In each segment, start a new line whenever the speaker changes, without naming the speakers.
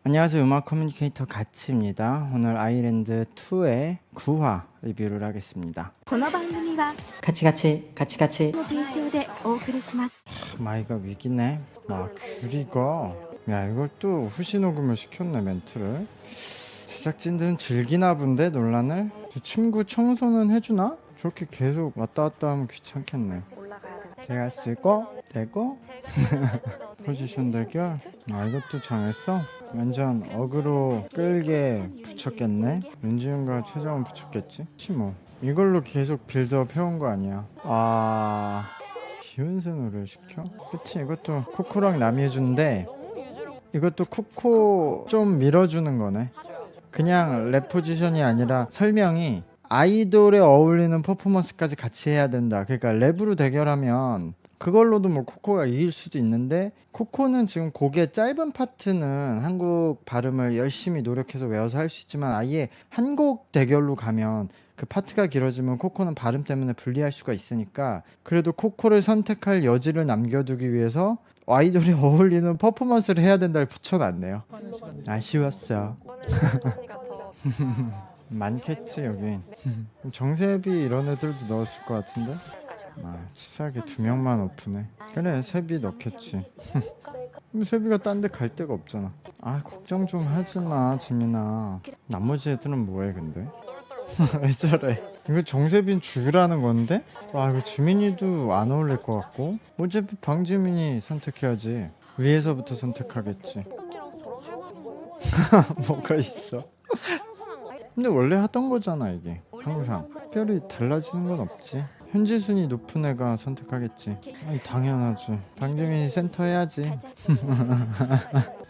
안녕하세요. 음악 커뮤니케이터 가치입니다. 오늘 아이랜드 2의 9화 리뷰를 하겠습니다.
この番組はカチカチの提供でお送りします。
마이가 위기네. 귤이가 야 이걸 또 후시 녹음을 시켰네 멘트를. 제작진들은 즐기나 본데 논란을. 저 침구 청소는 해주나? 저렇게 계속 왔다 갔다 하면 귀찮겠네. 제가 쓰고 대고 포지션 대결. 이것도 정했어? 완전 어그로 끌게 붙였겠네. 윤지훈과 최정은 붙였겠지? 그치 뭐 이걸로 계속 빌드업 해온 거 아니야. 기운순으로 시켜? 그치, 이것도 코코랑 남이 해주는데 이것도 코코 좀 밀어주는 거네. 그냥 랩 포지션이 아니라 설명이 아이돌에 어울리는 퍼포먼스까지 같이 해야 된다. 그러니까 랩으로 대결하면 그걸로도 뭐 코코가 이길 수도 있는데, 코코는 지금 곡의 짧은 파트는 한국 발음을 열심히 노력해서 외워서 할 수 있지만, 아예 한곡 대결로 가면 그 파트가 길어지면 코코는 발음 때문에 불리할 수가 있으니까, 그래도 코코를 선택할 여지를 남겨두기 위해서 아이돌이 어울리는 퍼포먼스를 해야 된다를 붙여놨네요. 아쉬웠어. 많겠지 여기. 정세비 이런 애들도 넣었을 것 같은데. 치사하게 2명만 오프네. 그래, 세비 넣겠지. 세비가 딴 데 갈 데가 없잖아. 걱정 좀 하지마 지민아. 나머지 애들은 뭐해 근데? 왜 저래? 이거 정세빈 죽이라는 건데? 이거 지민이도 안 어울릴 것 같고. 어차피 방지민이 선택해야지. 위에서부터 선택하겠지. 뭐가 있어? 근데 원래 하던 거잖아 이게. 항상 특별히 달라지는 건 없지. 현지 순위 높은 애가 선택하겠지. 당연하지. 방지민이 센터 해야지.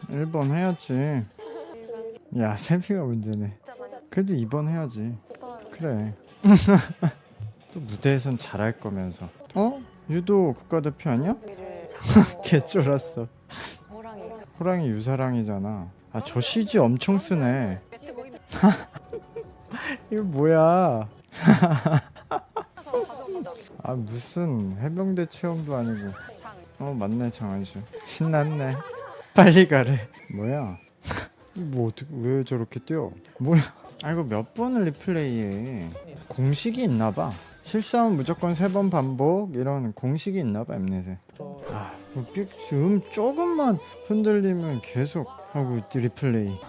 1번 해야지. 야, 세비가 문제네. 그래도 2번 해야지. 그래. 또 무대에선 잘할 거면서. 유도 국가대표 아니야? 개쫄았어. 호랑이 유사랑이잖아. 저 CG 엄청 쓰네. 이거 뭐야? 무슨 해병대 체험도 아니고. 맞네, 장한수. 신났네. 빨리 가래. 뭐야? 왜 저렇게 뛰어? 뭐야? 이거 몇 번을 리플레이해. 공식이 있나봐. 실수하면 무조건 3번 반복, 이런 공식이 있나봐 엠넷에. 조금만 흔들리면 계속 하고 리플레이.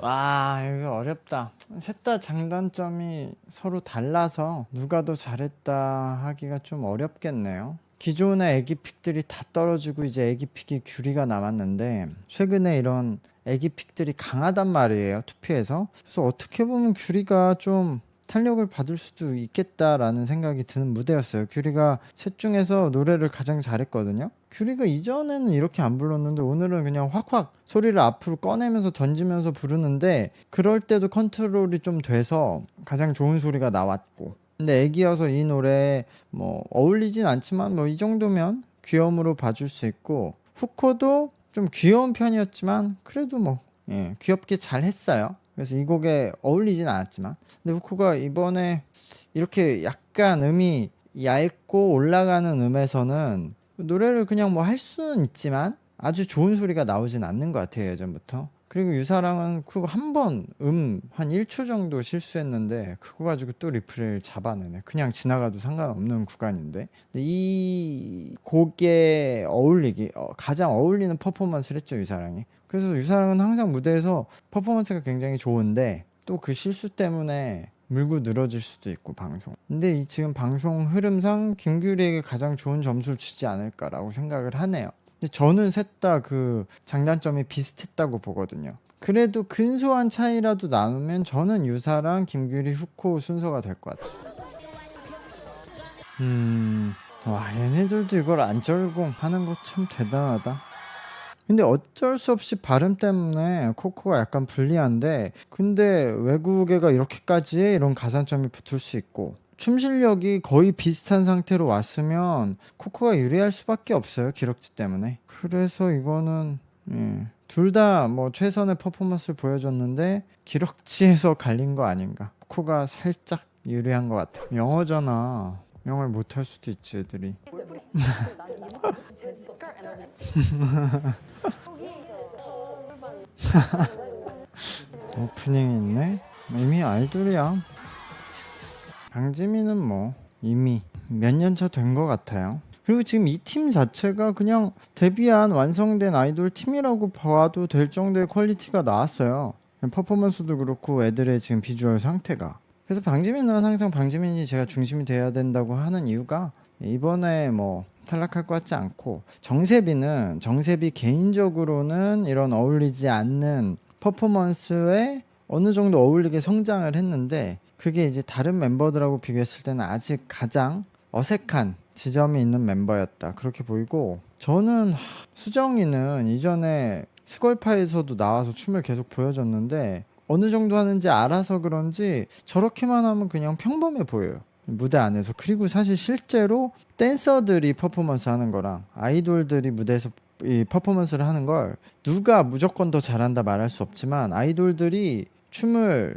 이거 어렵다. 셋 다 장단점이 서로 달라서 누가 더 잘했다 하기가 좀 어렵겠네요. 기존의 애기픽들이 다 떨어지고 이제 애기픽이 귤이가 남았는데, 최근에 이런 애기픽들이 강하단 말이에요, 투표에서. 그래서 어떻게 보면 귤이가 좀 탄력을 받을 수도 있겠다라는 생각이 드는 무대였어요. 귤이가 셋 중에서 노래를 가장 잘했거든요. 귤이가 이전에는 이렇게 안 불렀는데 오늘은 그냥 확확 소리를 앞으로 꺼내면서 던지면서 부르는데, 그럴 때도 컨트롤이 좀 돼서 가장 좋은 소리가 나왔고. 근데 애기여서 이 노래 어울리진 않지만 이 정도면 귀여움으로 봐줄 수 있고, 후코도 좀 귀여운 편이었지만 그래도 귀엽게 잘 했어요. 그래서 이 곡에 어울리진 않았지만, 근데 후코가 이번에 이렇게 약간 음이 얇고 올라가는 음에서는 노래를 그냥 할 수는 있지만 아주 좋은 소리가 나오진 않는 것 같아요, 예전부터. 그리고 유사랑은 그거 한 번 한 1초 정도 실수했는데 그거 가지고 또 리플레이를 잡아내네. 그냥 지나가도 상관없는 구간인데. 근데 이 곡에 가장 어울리는 퍼포먼스를 했죠, 유사랑이. 그래서 유사랑은 항상 무대에서 퍼포먼스가 굉장히 좋은데, 또 그 실수 때문에 물고 늘어질 수도 있고 방송. 근데 지금 방송 흐름상 김규리에게 가장 좋은 점수를 주지 않을까라고 생각을 하네요. 근데 저는 셋 다 그 장단점이 비슷했다고 보거든요. 그래도 근소한 차이라도 나누면 저는 유사랑, 김규리, 후코 순서가 될 것 같아요. 얘네들도 이걸 안 쩔고 하는 거 참 대단하다. 근데 어쩔 수 없이 발음 때문에 코코가 약간 불리한데, 근데 외국애가 이렇게까지 해? 이런 가산점이 붙을 수 있고, 춤 실력이 거의 비슷한 상태로 왔으면 코코가 유리할 수밖에 없어요, 기럭지 때문에. 그래서 이거는 둘 다 최선의 퍼포먼스를 보여줬는데 기럭지에서 갈린 거 아닌가. 코코가 살짝 유리한 것 같아. 영어잖아. 영어를 못할 수도 있지 애들이. 오프닝이 있네. 이미 아이돌이야. 강지민은 뭐 이미 몇 년 차 된 것 같아요. 그리고 지금 이 팀 자체가 그냥 데뷔한 완성된 아이돌 팀이라고 봐도 될 정도의 퀄리티가 나왔어요. 퍼포먼스도 그렇고 애들의 지금 비주얼 상태가. 그래서 방지민은 항상 방지민이 제가 중심이 돼야 된다고 하는 이유가 이번에 뭐 탈락할 것 같지 않고, 정세비 개인적으로는 이런 어울리지 않는 퍼포먼스에 어느 정도 어울리게 성장을 했는데, 그게 이제 다른 멤버들하고 비교했을 때는 아직 가장 어색한 지점이 있는 멤버였다, 그렇게 보이고, 저는 수정이는 이전에 스걸파에서도 나와서 춤을 계속 보여줬는데 어느 정도 하는지 알아서 그런지 저렇게만 하면 그냥 평범해 보여요, 무대 안에서. 그리고 사실 실제로 댄서들이 퍼포먼스 하는 거랑 아이돌들이 무대에서 이 퍼포먼스를 하는 걸 누가 무조건 더 잘한다 말할 수 없지만, 아이돌들이 춤을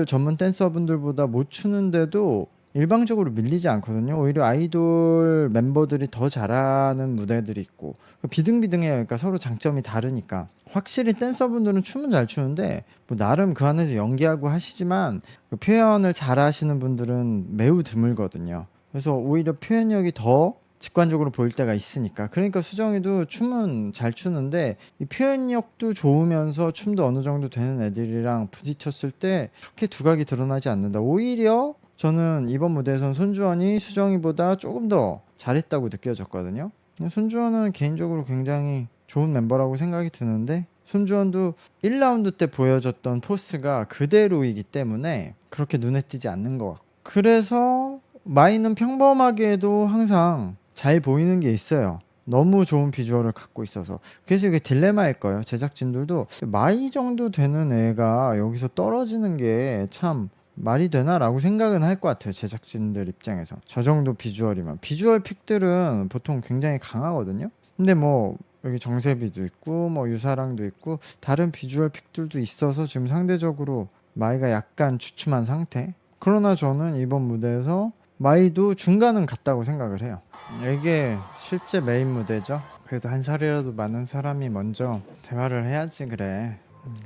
전문 댄서분들보다 못 추는데도 일방적으로 밀리지 않거든요. 오히려 아이돌 멤버들이 더 잘하는 무대들이 있고 비등비등해요. 그러니까 서로 장점이 다르니까. 확실히 댄서분들은 춤은 잘 추는데 뭐 나름 그 안에서 연기하고 하시지만 그 표현을 잘 하시는 분들은 매우 드물거든요. 그래서 오히려 표현력이 더 직관적으로 보일 때가 있으니까. 그러니까 수정이도 춤은 잘 추는데 이 표현력도 좋으면서 춤도 어느 정도 되는 애들이랑 부딪혔을 때 그렇게 두각이 드러나지 않는다. 오히려 저는 이번 무대에선 손주원이 수정이보다 조금 더 잘했다고 느껴졌거든요. 손주원은 개인적으로 굉장히 좋은 멤버라고 생각이 드는데, 손주원도 1라운드 때 보여줬던 포스가 그대로이기 때문에 그렇게 눈에 띄지 않는 것 같고, 그래서 마이는 평범하게도 항상 잘 보이는 게 있어요. 너무 좋은 비주얼을 갖고 있어서. 그래서 이게 딜레마일 거예요. 제작진들도 마이 정도 되는 애가 여기서 떨어지는 게 참 말이 되나 라고 생각은 할 것 같아요, 제작진들 입장에서. 저 정도 비주얼이면. 비주얼 픽들은 보통 굉장히 강하거든요. 근데 뭐 여기 정세비도 있고 뭐 유사랑도 있고 다른 비주얼 픽들도 있어서 지금 상대적으로 마이가 약간 주춤한 상태. 그러나 저는 이번 무대에서 마이도 중간은 같다고 생각을 해요. 이게 실제 메인 무대죠. 그래도 한 살이라도 많은 사람이 먼저 대화를 해야지. 그래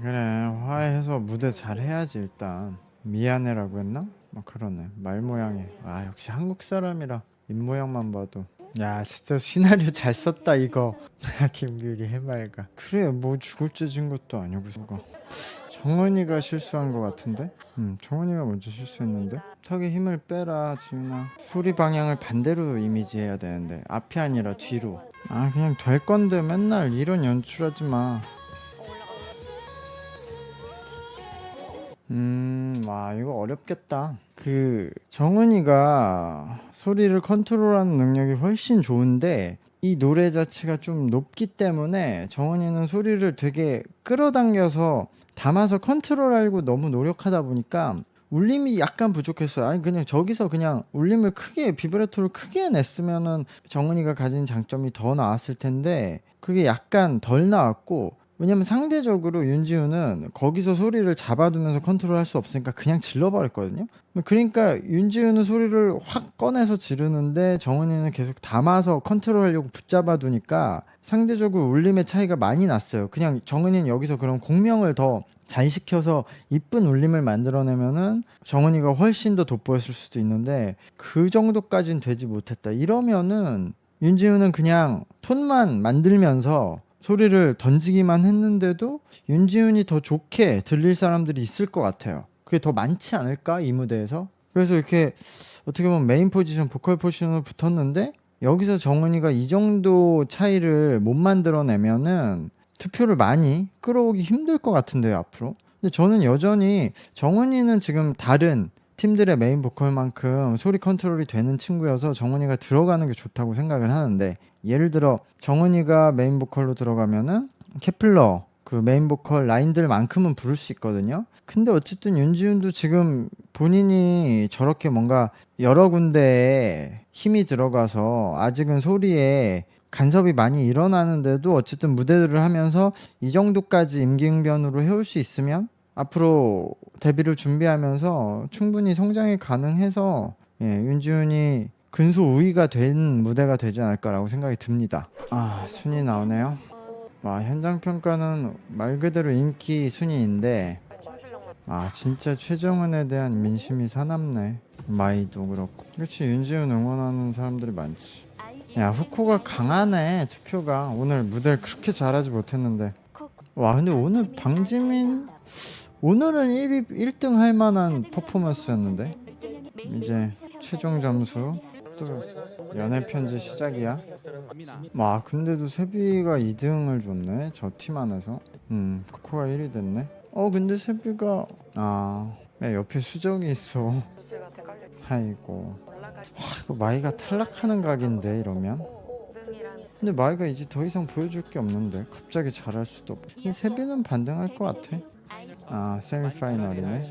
화해해서 무대 잘 해야지. 일단 미안해라고 했나? 뭐 그러네, 말 모양이. 아, 역시 한국 사람이라 입모양만 봐도. 야, 진짜 시나리오 잘 썼다 이거. 김규리 해맑아. 그래, 뭐 죽을 죄진 것도 아니고. 그거 정은이가 실수한 것 같은데? 정은이가 먼저 실수했는데? 턱에 힘을 빼라 지민아. 소리 방향을 반대로 이미지해야 되는데 앞이 아니라 뒤로. 아, 그냥 될 건데 맨날 이런 연출하지 마. 와, 이거 어렵겠다. 그 정은이가 소리를 컨트롤하는 능력이 훨씬 좋은데 이 노래 자체가 좀 높기 때문에 정은이는 소리를 되게 끌어당겨서 담아서 컨트롤하려고 너무 노력하다 보니까 울림이 약간 부족했어요. 아니, 그냥 저기서 그냥 울림을 크게, 비브라토를 크게 냈으면은 정은이가 가진 장점이 더 나왔을 텐데 그게 약간 덜 나왔고, 왜냐면 상대적으로 윤지훈은 거기서 소리를 잡아두면서 컨트롤할 수 없으니까 그냥 질러버렸거든요. 그러니까 윤지훈은 소리를 확 꺼내서 지르는데 정은이는 계속 담아서 컨트롤하려고 붙잡아두니까 상대적으로 울림의 차이가 많이 났어요. 그냥 정은이는 여기서 그럼 공명을 더 잘 시켜서 이쁜 울림을 만들어내면은 정은이가 훨씬 더 돋보였을 수도 있는데 그 정도까지는 되지 못했다. 이러면은 윤지훈은 그냥 톤만 만들면서 소리를 던지기만 했는데도 윤지훈이 더 좋게 들릴 사람들이 있을 것 같아요. 그게 더 많지 않을까, 이 무대에서? 그래서 이렇게 어떻게 보면 메인 포지션, 보컬 포지션으로 붙었는데 여기서 정은이가 이 정도 차이를 못 만들어내면은 투표를 많이 끌어오기 힘들 것 같은데요, 앞으로. 근데 저는 여전히 정은이는 지금 다른 팀들의 메인 보컬만큼 소리 컨트롤이 되는 친구여서 정은이가 들어가는 게 좋다고 생각을 하는데, 예를 들어 정은이가 메인 보컬로 들어가면은 케플러 그 메인 보컬 라인들만큼은 부를 수 있거든요. 근데 어쨌든 윤지훈도 지금 본인이 저렇게 뭔가 여러 군데에 힘이 들어가서 아직은 소리에 간섭이 많이 일어나는데도 어쨌든 무대들을 하면서 이 정도까지 임기응변으로 해올 수 있으면 앞으로 데뷔를 준비하면서 충분히 성장이 가능해서, 윤지훈이 근소 우위가 된 무대가 되지 않을까라고 생각이 듭니다. 순위 나오네요. 현장 평가는 말 그대로 인기 순위인데 진짜 최정은에 대한 민심이 사납네. 마이도 그렇고. 그렇지, 윤지훈 응원하는 사람들이 많지. 야, 후코가 강하네. 투표가 오늘 무대를 그렇게 잘하지 못했는데. 근데 오늘 방지민 오늘은 1등 할 만한 퍼포먼스였는데. 이제 최종 점수 또 연애 편지 시작이야. 근데도 세비가 2등을 줬네. 저 팀 안에서. 코코가 1위 됐네. 근데 세비가 야, 옆에 수정이 있어. 아이고. 이거 마이가 탈락하는 각인데 이러면. 근데 마이가 이제 더 이상 보여줄 게 없는데 갑자기 잘할 수도 없고. 세비는 반등할 것 같아. 세미파이널이네.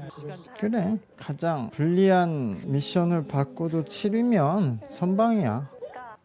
그래, 가장 불리한 미션을 받고도 7위면 선방이야.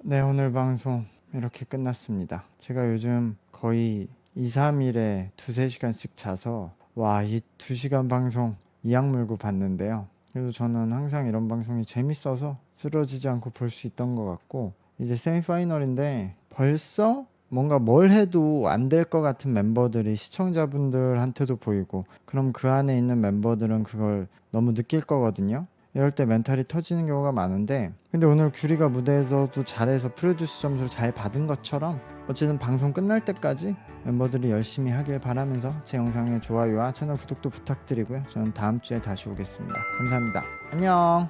네, 오늘 방송 이렇게 끝났습니다. 제가 요즘 거의 2, 3일에 2, 3시간씩 자서 이 2시간 방송 이악 물고 봤는데요. 그래도 저는 항상 이런 방송이 재밌어서 쓰러지지 않고 볼 수 있던 것 같고, 이제 세미파이널인데 벌써 뭔가 뭘 해도 안 될 것 같은 멤버들이 시청자분들한테도 보이고, 그럼 그 안에 있는 멤버들은 그걸 너무 느낄 거거든요. 이럴 때 멘탈이 터지는 경우가 많은데, 근데 오늘 규리가 무대에서도 잘해서 프로듀스 점수를 잘 받은 것처럼 어쨌든 방송 끝날 때까지 멤버들이 열심히 하길 바라면서 제 영상에 좋아요와 채널 구독도 부탁드리고요. 저는 다음 주에 다시 오겠습니다. 감사합니다. 안녕.